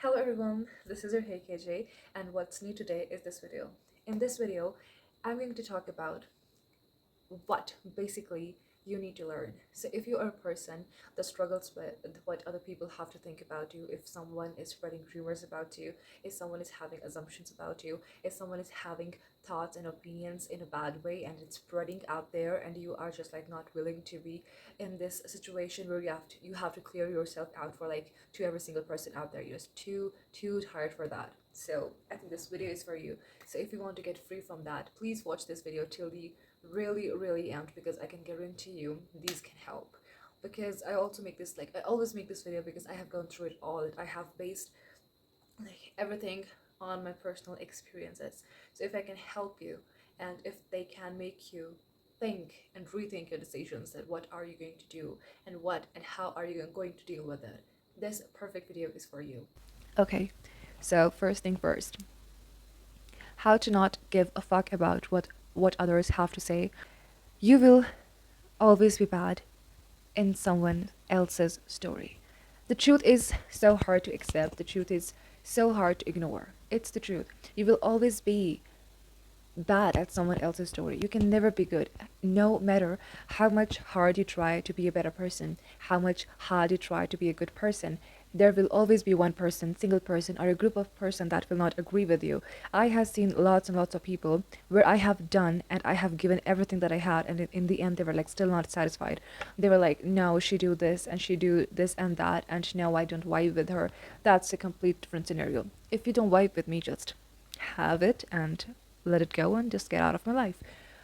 Hello everyone, this is your Hey KJ, and what's new today is this video. In this video, I'm going to talk about what basically you need to learn. So if you are a person that struggles with what other people have to think about you, if someone is spreading rumors about you, if someone is having assumptions about you, if someone is having thoughts and opinions in a bad way and it's spreading out there and you are just like not willing to be in this situation where you have to clear yourself out for like to every single person out there, you're just too tired for that. So I think this video is for you. So if you want to get free from that, please watch this video till the really end, because I can guarantee you these can help. Because I also make this, like I always make this video because I have gone through it all. I have based like everything on my personal experiences. So if I can help you and if they can make you think and rethink your decisions, that what are you going to do and what and how are you going to deal with it, this perfect video is for you. Okay, so first thing first, how to not give a fuck about what others have to say. You will always be bad in someone else's story. The truth is so hard to accept. The truth is so hard to ignore. It's the truth. You will always be bad at someone else's story. You can never be good, no matter how much hard you try to be a better person, how much hard you try to be a good person. There will always be one person, single person, or a group of person that will not agree with you. I have seen lots and lots of people where I have done and I have given everything that I had, and in the end they were like still not satisfied. They were like, no, she do this and she do this and that, and no, I don't vibe with her. That's a complete different scenario. If you don't vibe with me, just have it and let it go and just get out of my life.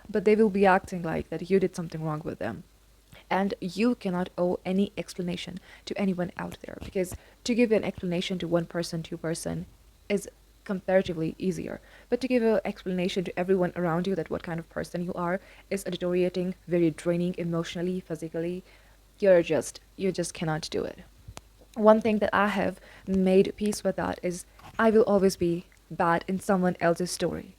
But they will be acting like that you did something wrong with them. And you cannot owe any explanation to anyone out there, because to give an explanation to one person, two person is comparatively easier. But to give an explanation to everyone around you that what kind of person you are is a deteriorating, very draining emotionally, physically. You just cannot do it. One thing that I have made peace with that is I will always be bad in someone else's story.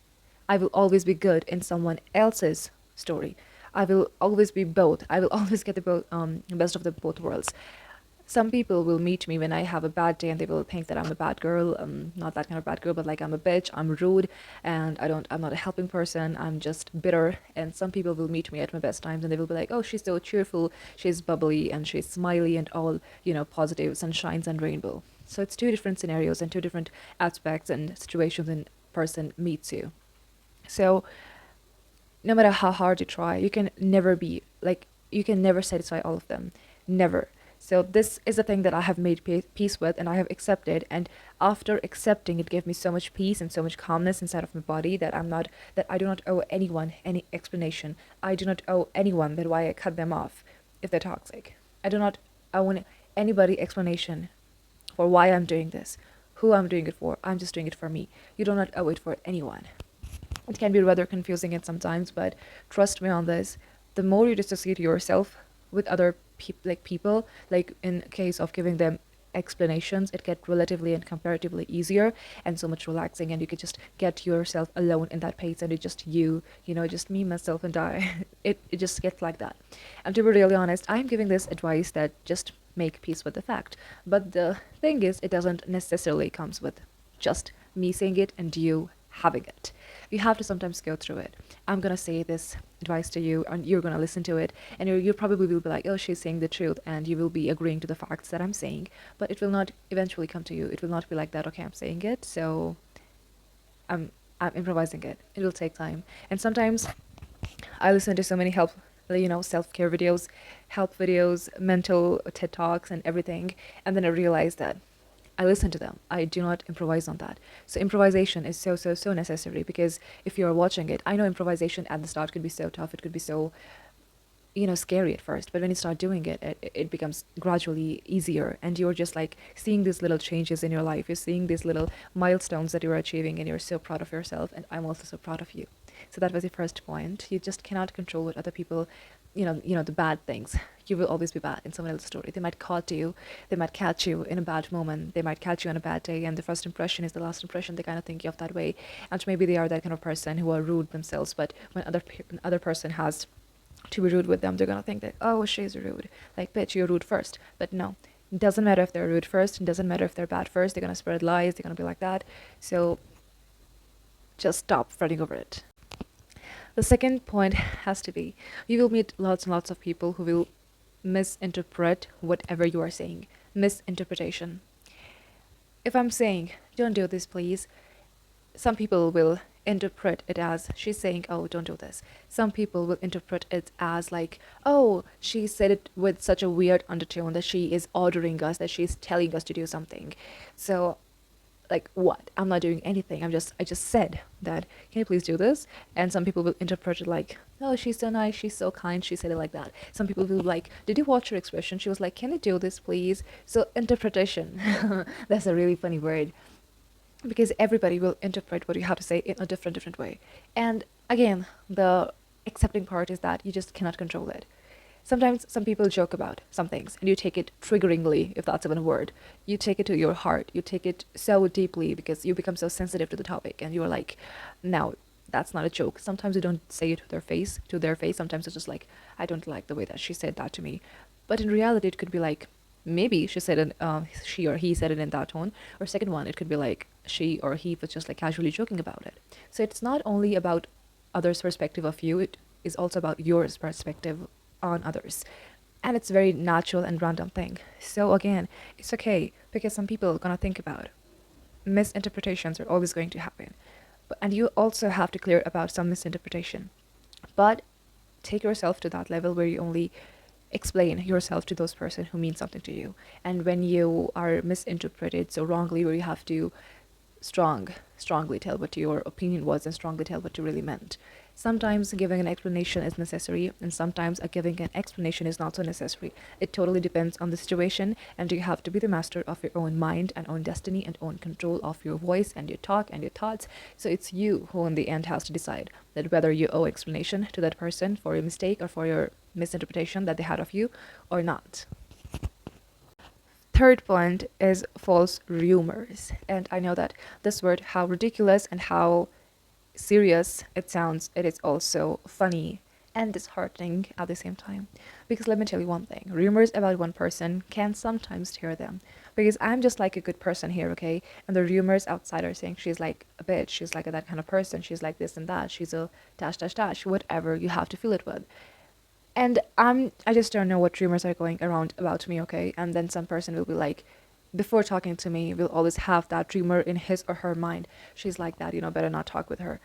I will always be good in someone else's story. I will always be both. I will always get the best of the both worlds. Some people will meet me when I have a bad day and they will think that I'm a bad girl. Not that kind of bad girl, but like I'm a bitch, I'm rude, and I'm not a helping person, I'm just bitter. And some people will meet me at my best times and they will be like, oh, she's so cheerful, she's bubbly, and she's smiley and all, positive, sunshines and rainbow. So it's two different scenarios and two different aspects and situations when person meets you. So no matter how hard you try, you can never satisfy all of them. Never. So this is a thing that I have made peace with and I have accepted, and after accepting it gave me so much peace and so much calmness inside of my body that I do not owe anyone any explanation. I do not owe anyone that why I cut them off if they're toxic. I do not owe anybody explanation for why I'm doing this, who I'm doing it for. I'm just doing it for me. You do not owe it for anyone. It can be rather confusing at sometimes, but trust me on this. The more you dissociate yourself with other people, like in case of giving them explanations, it gets relatively and comparatively easier and so much relaxing, and you can just get yourself alone in that pace, and it's just just me, myself, and I. It just gets like that. And to be really honest, I'm giving this advice that just make peace with the fact. But the thing is, it doesn't necessarily comes with just me saying it and you having it. You have to sometimes go through it. I'm gonna say this advice to you, and you're gonna listen to it, and you probably will be like, oh, she's saying the truth, and you will be agreeing to the facts that I'm saying, but it will not eventually come to you. It will not be like that, okay, I'm saying it, so I'm improvising it. It will take time. And sometimes I listen to so many self-care videos, help videos, mental TED Talks, and everything, and then I realize that I listen to them. I do not improvise on that. So improvisation is so necessary, because if you're watching it, I know improvisation at the start could be so tough. It could be so, scary at first. But when you start doing it, it becomes gradually easier. And you're just like seeing these little changes in your life. You're seeing these little milestones that you're achieving, and you're so proud of yourself. And I'm also so proud of you. So that was the first point. You just cannot control what other people, the bad things. You will always be bad in someone else's story. They might catch you. They might catch you in a bad moment. They might catch you on a bad day, and the first impression is the last impression. They kind of think you of that way, and maybe they are that kind of person who are rude themselves. But when other person has to be rude with them, they're gonna think that, oh, she's rude. Like, bitch, you're rude first. But no, Doesn't matter if they're rude first, doesn't matter if they're bad first, they're gonna spread lies, they're gonna be like that. So just stop fretting over it. The second point has to be, you will meet lots and lots of people who will misinterpret whatever you are saying. Misinterpretation. If I'm saying, don't do this, please, some people will interpret it as she's saying, oh, don't do this. Some people will interpret it as like, oh, she said it with such a weird undertone that she is ordering us, that she's telling us to do something. So like, what? I'm not doing anything. I just said that, can you please do this? And some people will interpret it like, oh, she's so nice, she's so kind, she said it like that. Some people will be like, did you watch her expression? She was like, can you do this, please? So interpretation. That's a really funny word, because everybody will interpret what you have to say in a different way. And again, the accepting part is that you just cannot control it. Sometimes some people joke about some things and you take it triggeringly, if that's even a word. You take it to your heart. You take it so deeply because you become so sensitive to the topic and you're like, no, that's not a joke. Sometimes you don't say it to their face. Sometimes it's just like, I don't like the way that she said that to me. But in reality, it could be like, maybe she or he said it in that tone. Or second one, it could be like she or he was just like casually joking about it. So it's not only about others' perspective of you, it is also about your perspective on others. And it's a very natural and random thing. So again, it's okay because some people are gonna think about misinterpretations are always going to happen. And you also have to clear about some misinterpretation. But take yourself to that level where you only explain yourself to those person who mean something to you. And when you are misinterpreted so wrongly, where you have to strongly tell what your opinion was and strongly tell what you really meant. Sometimes giving an explanation is necessary, and sometimes giving an explanation is not so necessary. It totally depends on the situation, and you have to be the master of your own mind and own destiny and own control of your voice and your talk and your thoughts. So it's you who in the end has to decide that whether you owe explanation to that person for your mistake or for your misinterpretation that they had of you or not. Third point is false rumors. And I know that this word, how ridiculous and how serious it sounds, it is also funny and disheartening at the same time. Because let me tell you one thing, rumors about one person can sometimes tear them. Because I'm just like a good person here, okay? And the rumors outside are saying she's like a bitch, she's like that kind of person, she's like this and that, she's a dash dash dash, whatever you have to fill it with. And I just don't know what rumors are going around about me, okay? And then some person will be like, before talking to me, will always have that rumor in his or her mind. She's like that, better not talk with her.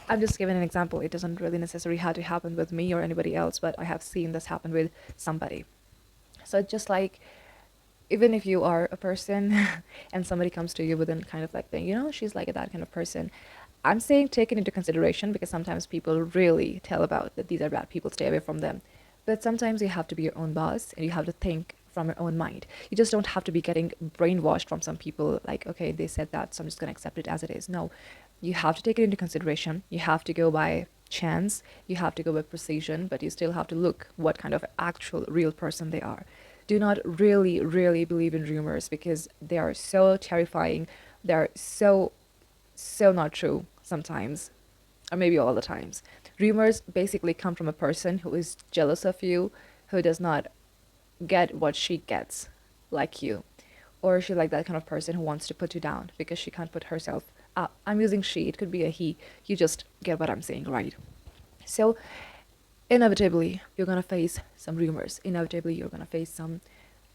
I'm just giving an example. It doesn't really necessarily have to happen with me or anybody else, but I have seen this happen with somebody. So it's just like, even if you are a person and somebody comes to you with a kind of like thing, she's like that kind of person. I'm saying take it into consideration because sometimes people really tell about that these are bad people, stay away from them. But sometimes you have to be your own boss and you have to think from your own mind. You just don't have to be getting brainwashed from some people like, okay, they said that, so I'm just going to accept it as it is. No, you have to take it into consideration. You have to go by chance. You have to go by precision, but you still have to look what kind of actual real person they are. Do not really believe in rumors because they are so terrifying. They're so not true sometimes, or maybe all the times. Rumors basically come from a person who is jealous of you, who does not get what she gets like you. Or she's like that kind of person who wants to put you down because she can't put herself up. I'm using she, it could be a he. You just get what I'm saying, right? So inevitably, you're going to face some rumors. Inevitably, you're going to face some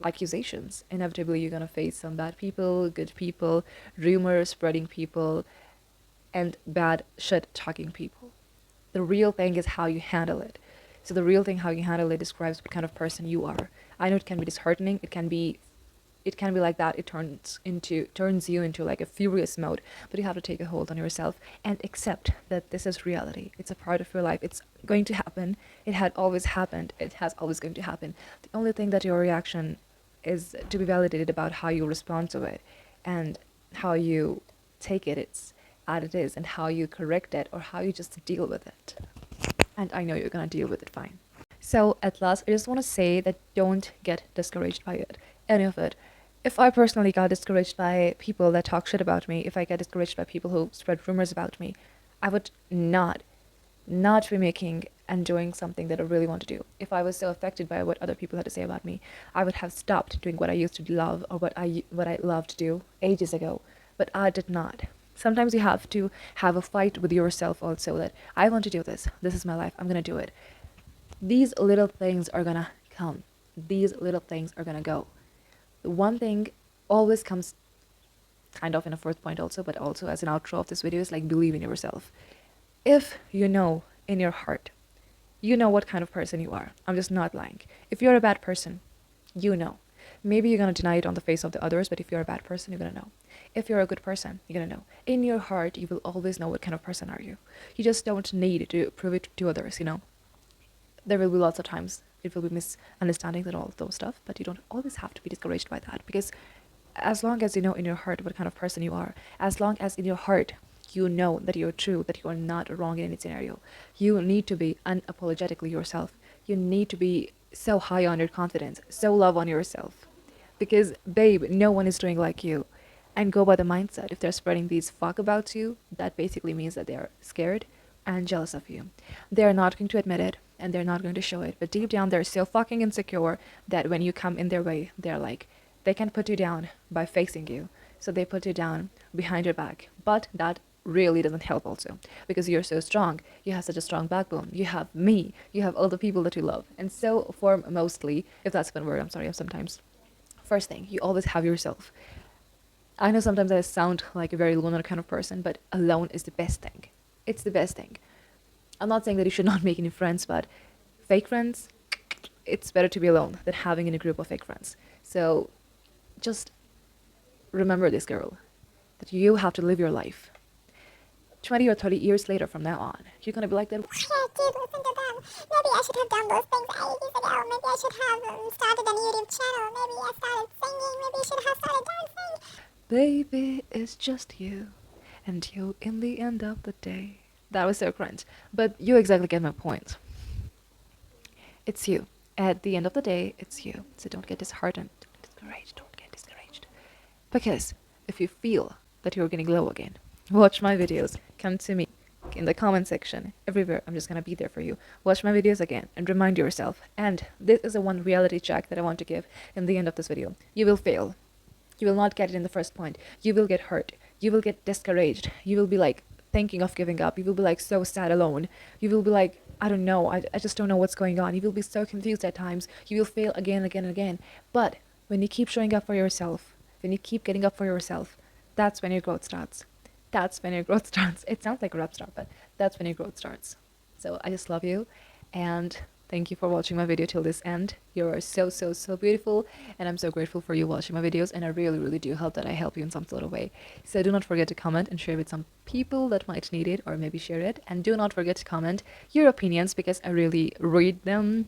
accusations. Inevitably, you're going to face some bad people, good people, rumor spreading people, and bad shit talking people. The real thing is how you handle it. So the real thing, how you handle it, describes what kind of person you are. I know it can be disheartening. It can be like that. It turns you into like a furious mode. But you have to take a hold on yourself and accept that this is reality. It's a part of your life. It's going to happen. It had always happened. It has always going to happen. The only thing that your reaction is to be validated about how you respond to it and how you take it. It's as it is, and how you correct it or how you just deal with it. And I know you're gonna deal with it fine. So at last, I just want to say that don't get discouraged by it, any of it. If I personally got discouraged by people that talk shit about me, if I get discouraged by people who spread rumors about me, I would not be making and doing something that I really want to do. If I was so affected by what other people had to say about me, I would have stopped doing what I used to love or what I loved to do ages ago. But I did not. Sometimes you have to have a fight with yourself also, that I want to do this. This is my life. I'm going to do it. These little things are going to come. These little things are going to go. The one thing always comes kind of in a fourth point also, but also as an outro of this video, is like, believe in yourself. If you know in your heart, you know what kind of person you are. I'm just not lying. If you're a bad person, you know. Maybe you're going to deny it on the face of the others, but if you're a bad person, you're going to know. If you're a good person, you're going to know. In your heart, you will always know what kind of person are you. You just don't need to prove it to others, you know. There will be lots of times it will be misunderstandings and all of those stuff, but you don't always have to be discouraged by that, because as long as you know in your heart what kind of person you are, as long as in your heart you know that you're true, that you are not wrong in any scenario, you need to be unapologetically yourself. You need to be so high on your confidence, so love on yourself. Because, babe, no one is doing like you. And go by the mindset. If they're spreading these fuck about you, that basically means that they're scared and jealous of you. They're not going to admit it, and they're not going to show it. But deep down, they're so fucking insecure that when you come in their way, they're like, they can put you down by facing you. So they put you down behind your back. But that really doesn't help also, because you're so strong. You have such a strong backbone. You have me. You have all the people that you love. And so for mostly, if that's one word, I'm sorry, sometimes. First thing, you always have yourself. I know sometimes I sound like a very loner kind of person, but alone is the best thing. It's the best thing. I'm not saying that you should not make any friends, but fake friends, it's better to be alone than having in a group of fake friends. So just remember this, girl, that you have to live your life. 20 or 30 years later from now on, you're going to be like that. Yeah, dude, listen to them. Maybe I should have done those things ages ago. Maybe I should have started a YouTube channel. Maybe I started singing. Maybe I should have started dancing. Baby, it's just you and you in the end of the day. That was so cringe, but you exactly get my point. It's you. At the end of the day, it's you. So don't get disheartened. Don't get discouraged. Don't get discouraged. Because if you feel that you're getting low again, watch my videos. Come to me in the comment section. Everywhere, I'm just gonna be there for you. Watch my videos again and remind yourself. And this is the one reality check that I want to give in the end of this video. You will fail. You will not get it in the first point. You will get hurt. You will get discouraged. You will be like thinking of giving up. You will be like so sad alone. You will be like, I don't know. I just don't know what's going on. You will be so confused at times. You will fail again and again and again. But when you keep showing up for yourself, when you keep getting up for yourself, that's when your growth starts. That's when your growth starts. It sounds like a rap star, but that's when your growth starts. So I just love you, and thank you for watching my video till this end. You are so, so, so beautiful, and I'm so grateful for you watching my videos, and I really, really do hope that I help you in some sort of way. So do not forget to comment and share with some people that might need it, or maybe share it. And do not forget to comment your opinions, because I really read them,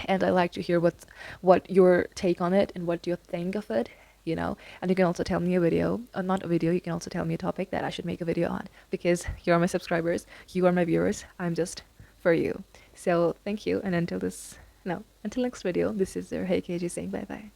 and I like to hear what your take on it and what you think of it. You know, and you can also tell me a video, not a video, you can also tell me a topic that I should make a video on, because you are my subscribers, you are my viewers, I'm just for you. So thank you, and until next video, this is your Hey KG saying bye bye.